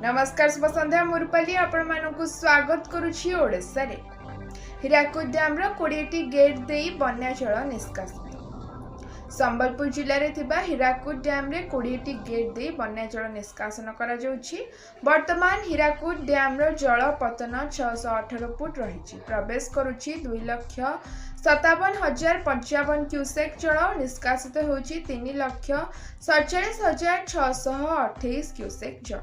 नमस्कार शुभ संध्या मुरपाली आपण मानकु स्वागत करुछि। ओडिसा रे हीराकुद डैम रो 20टी गेट देई बन्या जल निष्कासित। संबलपुर जिले रे थिबा हीराकुद डैम रे 20टी गेट देई बन्या जल निष्कासन करा जाउछि। वर्तमान हीराकुद डैम रो जल पतन 618 फुट रहिछि। प्रवेश करुछि 2,57,055 क्यूसेक जल, निष्कासित होछि 3,47,628 क्यूसेक जल।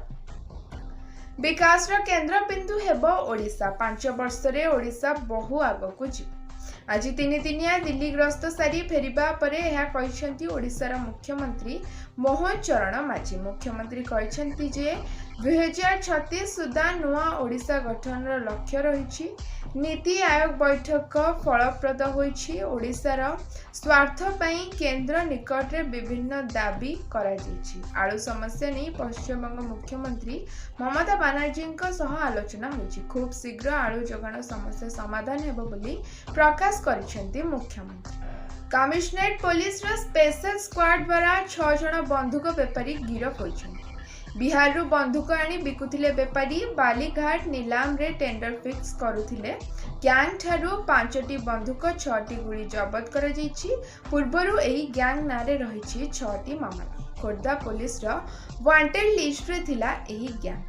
विकास केंद्र बिंदु हेब ओडिशा। 5 वर्ष रे ओडिशा बहु आगकु जी। आज 3 दिनिया दिल्ली ग्रस्त सारी फेरिबा परे यह कहिसेंती ओडिशार मुख्यमंत्री मोहन चरण माझी। मुख्यमंत्री कहिसेंती जे 2036 सुधा नुआ ओडिशा गठन लक्ष्य रही। नीति आयोग बैठक फलप्रद होईछि। ओडिशार स्वार्थ पई केंद्र निकट रे विभिन्न दाबी करा जायछि। आळु समस्या नहीं पश्चिमबंग मुख्यमंत्री ममता बनर्जी सह आलोचना होईछि। खूब शीघ्र आळु जोगाण समस्या समाधान हेबो बोली प्रकाश करिसेंती मुख्यमंत्री। कमिश्नरेट पुलिस रो स्पेशल स्क्वाड द्वारा 6 जण बंधुक बेपारी गिरफ होइछन्ति। बिहार रू बंधुक आनी बिकुथिले बेपारी बालीघाट नीलाम रे टेंडर फिक्स करुथिले। गैंग ठारू 5टी बंधुक 6टी गुली जबत कर जाइछि। पूर्वरु एही गैंग नारे रहिछि 6टी मामला। खोर्धा पुलिस रो वांटेड लिस्ट रे थिला एही गैंग।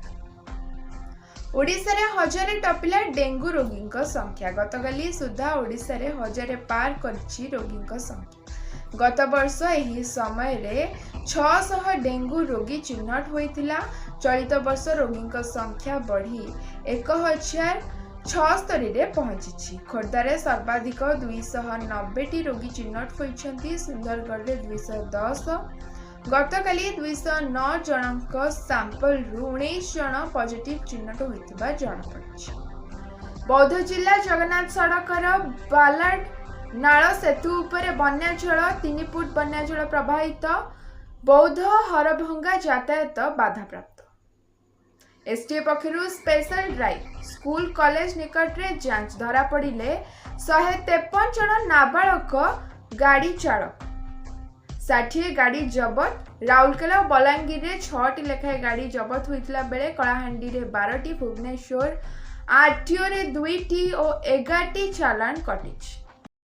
ओडिशा रे 1000 टपिला डेंगू रोगी संख्या। गतकाली सुधा ओडिशा रे 1000 पार करछि रोगी संख्या। गत वर्ष एही समय रे 600 डेंगू रोगी चिन्हट होइतिला। चलित वर्ष रोगी संख्या बढ़ी 1076 रे पहुंची। खोर्धा रे सर्वाधिक 290 रोगी चिन्हट होइछन्ति। सुंदरगढ़ रे 210। गतकाली 209 जनक सैंपल रु 19 जन पॉजिटिव चिन्हट होइतिबा जणा पड़छि। बौद्ध जिला जगन्नाथ सड़कर बालाड नाल सेतु उपरे बन्या जल 3 फुट बन्या जल प्रवाहित। बौद्ध हरभंगा यातायात बाधाप्राप्त। एसटीए पक्षरु स्पेशल ड्राइव। स्कूल कॉलेज निकट रे जांच धरा पड़िले 153 जन नाबालक गाड़ी चालक। 60 गाड़ी जबत। राउरकेला और बलांगीर रे 6टी लेखाएं गाड़ी जबत होइतिला बेले कलाहांडी रे 12टी, भुवनेश्वर आरटीओ रे 2टी और 11टी चालान कटिछि।